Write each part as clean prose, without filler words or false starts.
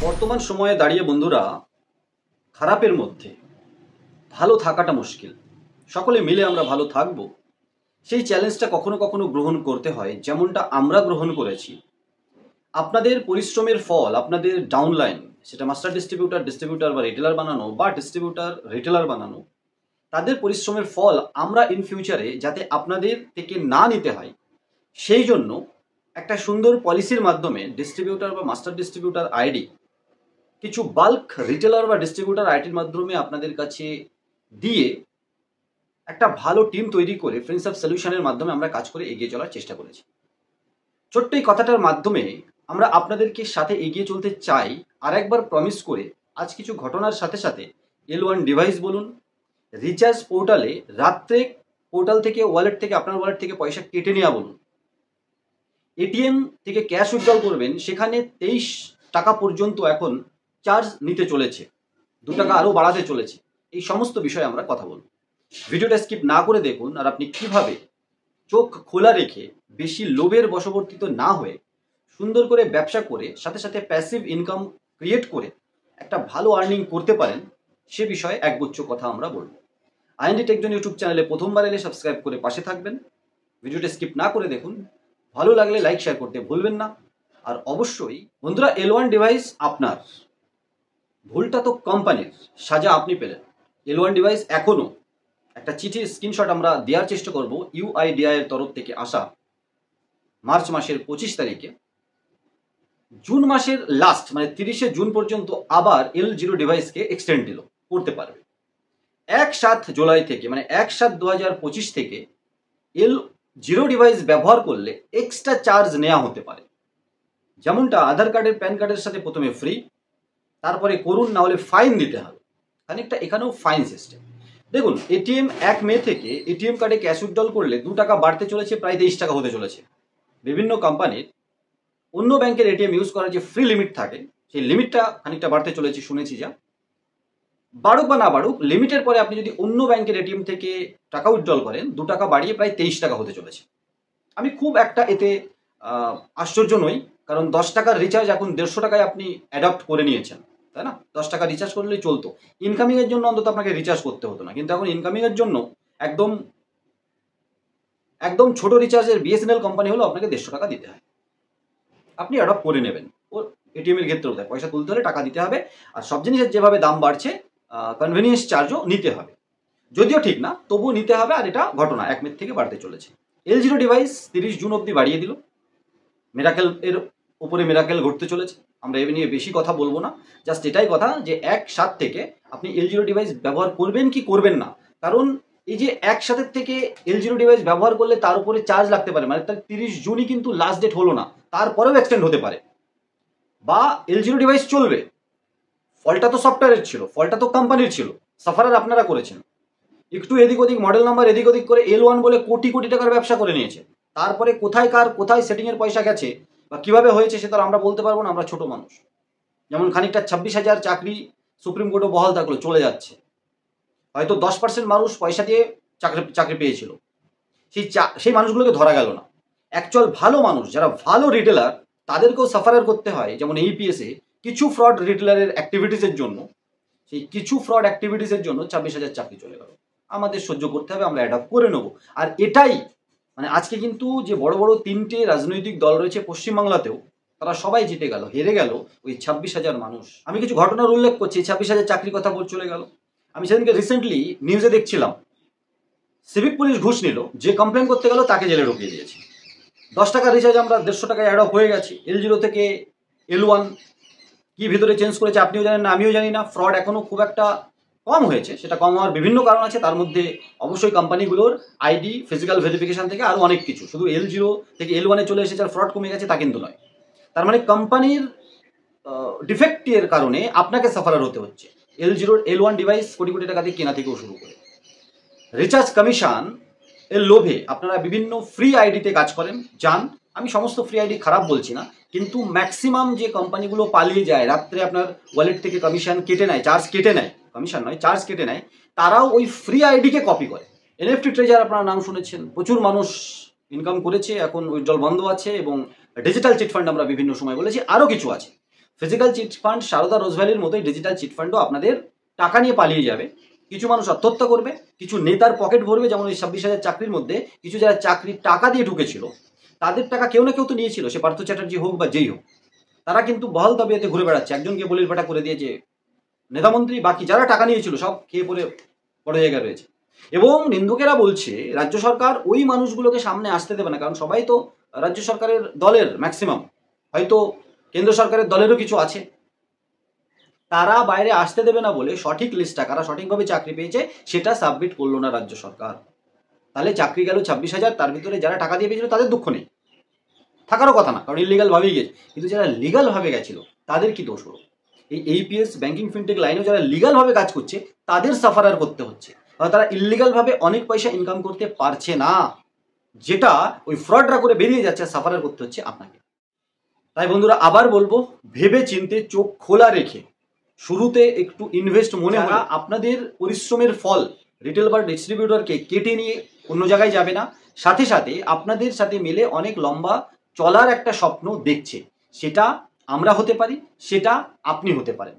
বর্তমান সময়ে দাঁড়িয়ে বন্ধুরা, খারাপের মধ্যে ভালো থাকাটা মুশকিল। সকলে মিলে আমরা ভালো থাকবো, সেই চ্যালেঞ্জটা কখনো কখনো গ্রহণ করতে হয়, যেমনটা আমরা গ্রহণ করেছি। আপনাদের পরিশ্রমের ফল, আপনাদের ডাউনলাইন, সেটা মাস্টার ডিস্ট্রিবিউটার বা রিটেলার বানানো, বা ডিস্ট্রিবিউটার রিটেলার বানানো, তাদের পরিশ্রমের ফল আমরা ইন ফিউচারে যাতে আপনাদের থেকে না নিতে হয়, সেই জন্য একটা সুন্দর পলিসির মাধ্যমে ডিস্ট্রিবিউটার বা মাস্টার ডিস্ট্রিবিউটার আইডি কিছু বাল্ক রিটেলার বা ডিস্ট্রিবিউটার আইডির মাধ্যমে আপনাদের কাছে দিয়ে একটা ভালো টিম তৈরি করে ফ্রেন্ডস অফ সলিউশনের মাধ্যমে আমরা কাজ করে এগিয়ে চলার চেষ্টা করেছি। ছোট্ট এই কথাটার মাধ্যমে আমরা আপনাদেরকে সাথে এগিয়ে চলতে চাই। আর একবার প্রমিস করে আজ কিছু ঘটনার সাথে সাথে L1 ডিভাইস বলুন, রিচার্জ পোর্টালে রাত্রে পোর্টাল থেকে ওয়ালেট থেকে আপনার ওয়ালেট থেকে পয়সা কেটে নেওয়া বলুন, এটিএম থেকে ক্যাশ উইথড্রল করবেন, সেখানে 23 টাকা পর্যন্ত এখন চার্জ নিতে চলেছে, 2 টাকা আরও বাড়াতে চলেছে। এই সমস্ত বিষয়ে আমরা কথা বলব। ভিডিওটা স্কিপ না করে দেখুন, আর আপনি কিভাবে চোখ খোলা রেখে বেশি লোভের বশবর্তিত না হয়ে সুন্দর করে ব্যবসা করে সাথে সাথে প্যাসিভ ইনকাম ক্রিয়েট করে একটা ভালো আর্নিং করতে পারেন, সে বিষয়ে একগুচ্ছ কথা আমরা বলব। আইএনডি টেকজন ইউটিউব চ্যানেলে প্রথমবার এলে সাবস্ক্রাইব করে পাশে থাকবেন। ভিডিওটা স্কিপ না করে দেখুন, ভালো লাগলে লাইক শেয়ার করতে ভুলবেন না। আর অবশ্যই বন্ধুরা, L1 ডিভাইস আপনার, ভুলটা তো কোম্পানির, সাজা আপনি পেলেন। L1 ডিভাইস এখনো একটা চিঠির স্ক্রিনশট আমরা দেওয়ার চেষ্টা করব UIDAI এর তরফ থেকে আসা মার্চ মাসের 25 তারিখে। জুন মাসের লাস্ট মানে 30শে জুন পর্যন্ত আবার L0 ডিভাইসকে এক্সটেন্ড দিল, করতে পারবে। 1/7 জুলাই থেকে মানে 1/7/2025 থেকে L0 ডিভাইস ব্যবহার করলে এক্সট্রা চার্জ নেওয়া হতে পারে। যেমনটা আধার কার্ডের প্যান কার্ডের সাথে প্রথমে ফ্রি, তারপরে করুন, না হলে ফাইন দিতে হবে। খানিকটা এখানেও ফাইন সিস্টেম। দেখুন, এটিএম 1 মে থেকে এটিএম কার্ডে ক্যাশ উইথড্রল করলে 2 টাকা বাড়তে চলেছে, প্রায় 23 টাকা হতে চলেছে। বিভিন্ন কোম্পানির অন্য ব্যাংকের এটিএম ইউজ করার যে ফ্রি লিমিট থাকে, সেই লিমিটটা খানিকটা বাড়তে চলেছে, শুনেছি। যা বাড়ুক বা না বাড়ুক, লিমিটের পরে আপনি যদি অন্য ব্যাংকের এটিএম থেকে টাকা উইথড্রল করেন, 2 টাকা বাড়িয়ে প্রায় 23 টাকা হতে চলেছে। আমি খুব একটা এতে আশ্চর্য নই, কারণ 10 টাকার রিচার্জ এখন 150 টাকায় আপনি অ্যাডপ্ট করে নিয়েছেন, তাই না? 10 টাকা রিচার্জ করলেই চলতো, ইনকামিংয়ের জন্য অন্তত আপনাকে রিচার্জ করতে হতো না। কিন্তু এখন ইনকামিংয়ের জন্য একদম একদম ছোট রিচার্জের বিএসএনএল কোম্পানি হলো আপনাকে 150 টাকা দিতে হয়, আপনি অ্যাডপ্ট করে নেবেন। ও এটিএম এর ক্ষেত্রেও তাই, পয়সা তুলতে হলে টাকা দিতে হবে। আর সব জিনিসের যেভাবে দাম বাড়ছে, কনভেনিয়েন্স চার্জও নিতে হবে, যদিও ঠিক না, তবুও নিতে হবে। আর এটা ঘটনা 1 মে থেকে বাড়তে চলেছে। L0 ডিভাইস 30 জুন অবধি বাড়িয়ে দিল। মিরাকেল এর উপরে মিরাকেল ঘটতে চলেছে, আমরা এ নিয়ে বেশি কথা বলবো না। জাস্ট এটাই কথা যে 1/7 থেকে আপনি L0 ডিভাইস ব্যবহার করবেন কি করবেন না, কারণ এই যে 1/7 থেকে L0 ডিভাইস ব্যবহার করলে তার উপরে চার্জ লাগতে পারে, মানে তার 30 জুনই কিন্তু লাস্ট ডেট হলো না, তারপরেও এক্সটেন্ড হতে পারে। বা L0 ডিভাইস চলবে, ফলটা তো সফটওয়্যারের ছিল, ফলটা তো কোম্পানির ছিল, সাফারার আপনারা করেছেন। একটু এদিক ওদিক মডেল নাম্বার এদিক ওদিক করে L1 বলে কোটি কোটি টাকার ব্যবসা করে নিয়েছে। তারপরে কোথায় কার কোথায় সেটিংয়ের পয়সা গেছে বা কিভাবে হয়েছে সে তো আমরা বলতে পারবো না, আমরা ছোট মানুষ। যেমন খানিকটা 26,000 চাকরি সুপ্রিম কোর্টে বহাল থাকলো, চলে যাচ্ছে। হয়তো 10% মানুষ পয়সা দিয়ে চাকরি পেয়েছিল, সেই মানুষগুলোকে ধরা গেল না। অ্যাকচুয়াল ভালো মানুষ যারা ভালো রিটেলার, তাদেরকেও সাফারার করতে হয়। যেমন APS-এ কিছু ফ্রড রিটেলারের অ্যাক্টিভিটিসের জন্য, সেই কিছু ফ্রড অ্যাক্টিভিটিসের জন্য 26,000 চাকরি চলে গেল। আমাদের সহ্য করতে হবে, আমরা অ্যাডাপ্ট করে নেবো। আর এটাই মানে আজকে কিন্তু যে বড় বড় 3টে রাজনৈতিক দল রয়েছে পশ্চিমবাংলাতেও, তারা সবাই জিতে গেল, হেরে গেল ওই 26,000 মানুষ। আমি কিছু ঘটনার উল্লেখ করছি, 26,000 চাকরি কথা চলে গেল। আমি সেদিনকে রিসেন্টলি নিউজে দেখছিলাম, সিভিক পুলিশ ঘুষ নিল, যে কমপ্লেন করতে গেল তাকে জেলে ঢুকিয়ে দিয়েছে। 10 টাকা রিচার্জ আমরা 150 টাকায় অ্যাডপ্ট হয়ে গেছি। L0 থেকে L1 কি ভিতরে চেঞ্জ করেছে আপনিও জানেন না, আমিও জানি না। ফ্রড এখনো খুব একটা কম হয়েছে, সেটা কম হওয়ার বিভিন্ন কারণ আছে। তার মধ্যে অবশ্যই কোম্পানিগুলোর আইডি ফিজিক্যাল ভেরিফিকেশন থেকে আরও অনেক কিছু। শুধু L0 থেকে L1-এ চলে এসেছে আর ফ্রড কমে গেছে তা কিন্তু নয়। তার মানে কোম্পানির ডিফেক্টের কারণে আপনাকে সাফারার হতে হচ্ছে। L1 ডিভাইস কোটি কোটি টাকা দিয়ে কেনা থেকেও শুরু করে রিচার্জ কমিশন এর লোভে আপনারা বিভিন্ন ফ্রি আইডিতে কাজ করেন, যান। আমি সমস্ত ফ্রি আইডি খারাপ বলছি না, কিন্তু ম্যাক্সিমাম যে কোম্পানিগুলো পালিয়ে যায়, রাত্রে আপনার ওয়ালেট থেকে কমিশন কেটে নেয়, চার্জ কেটে নেয়, কমিশন নয় চার্জ কেটে নেয়, তারাও ওই ফ্রি আইডিকে কপি করে। NFT ট্রেজার আপনারা নাম শুনেছেন, প্রচুর মানুষ ইনকাম করেছে, এখন উইথড্রল বন্ধ আছে। এবং ডিজিটাল চিট ফান্ড আমরা বিভিন্ন সময় বলেছি, আরও কিছু আছে। ফিজিক্যাল চিটফান্ড সারদা রোজভ্যালির মতোই ডিজিটাল চিটফান্ডও আপনাদের টাকা নিয়ে পালিয়ে যাবে। কিছু মানুষ আত্মহত্যা করবে, কিছু নেতার পকেট ভরবে, যেমন ওই 26,000 চাকরির মধ্যে কিছু যারা চাকরির টাকা দিয়ে ঢুকেছিল তাদের টাকা কেউ না কেউ তো নিয়েছিল, সে পার্থ চ্যাটার্জি হোক বা যেই হোক, তারা কিন্তু বহাল তবিয়তে ঘুরে বেড়াচ্ছে। একজনকে বলির পাটা করে দিয়েছে নেতামন্ত্রী, বাকি যারা টাকা নিয়েছিল সব খেয়ে পড়ে বড় জায়গায় রয়েছে। এবং নিন্দুকেরা বলছে রাজ্য সরকার ওই মানুষগুলোকে সামনে আসতে দেবে না, কারণ সবাই তো রাজ্য সরকারের দলের ম্যাক্সিমাম, হয়তো কেন্দ্র সরকারের দলেরও কিছু আছে, তারা বাইরে আসতে দেবে না বলে সঠিক লিস্টটা কারা সঠিকভাবে চাকরি পেয়েছে সেটা সাবমিট করলো না রাজ্য সরকার। তাহলে চাকরি গেল 26,000, তার ভিতরে যারা টাকা দিয়ে পেয়েছিল তাদের দুঃখ নেই, থাকারও কথা না, কারণ ইলিগাল ভাবেই গেছে। কিন্তু যারা লিগাল ভাবে গেছিল তাদের কি দোষ হলো? এই এইপিএস ব্যাংকিং ফিনটেক লাইনেও যারা লিগাল ভাবে কাজ করছে তাদের সাফারার করতে হচ্ছে, কারণ তারা ইলিগাল ভাবে অনেক পয়সা ইনকাম করতে পারছে না, যেটা ওই ফ্রডরা করে বেরিয়ে যাচ্ছে, সাফারার করতে হচ্ছে আপনাকে। তাই বন্ধুরা আবার বলবো, ভেবে চিনতে চোখ খোলা রেখে শুরুতে একটু ইনভেস্ট মনে হয়, আপনাদের পরিশ্রমের ফল রিটেল বা ডিস্ট্রিবিউটরকে কেটে নিয়ে অন্য জায়গায় যাবে না, সাথে সাথে আপনাদের সাথে মিলে অনেক লম্বা চলার একটা স্বপ্ন দেখছে, সেটা আমরা হতে পারি, সেটা আপনি হতে পারেন।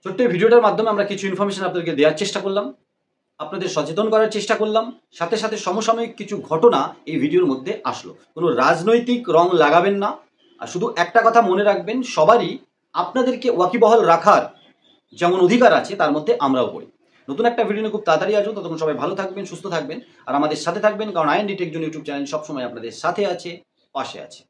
ছোট্ট ভিডিওটার মাধ্যমে আমরা কিছু ইনফরমেশন আপনাদেরকে দেওয়ার চেষ্টা করলাম, আপনাদের সচেতন করার চেষ্টা করলাম, সাথে সাথে সমসাময়িক কিছু ঘটনা এই ভিডিওর মধ্যে আসলো। কোনো রাজনৈতিক রং লাগাবেন না, আর শুধু একটা কথা মনে রাখবেন, সবারই আপনাদেরকে ওয়াকিবহাল রাখার যেমন অধিকার আছে তার মধ্যে আমরাও পড়ি। নতুন একটা ভিডিও নিয়ে খুব তাড়াতাড়ি আসবো, ততক্ষণ সবাই ভালো থাকবেন, সুস্থ থাকবেন, আর আমাদের সাথে থাকবেন, কারণ IND tech zone YouTube channel সবসময় আপনাদের সাথে আছে, পাশে আছে।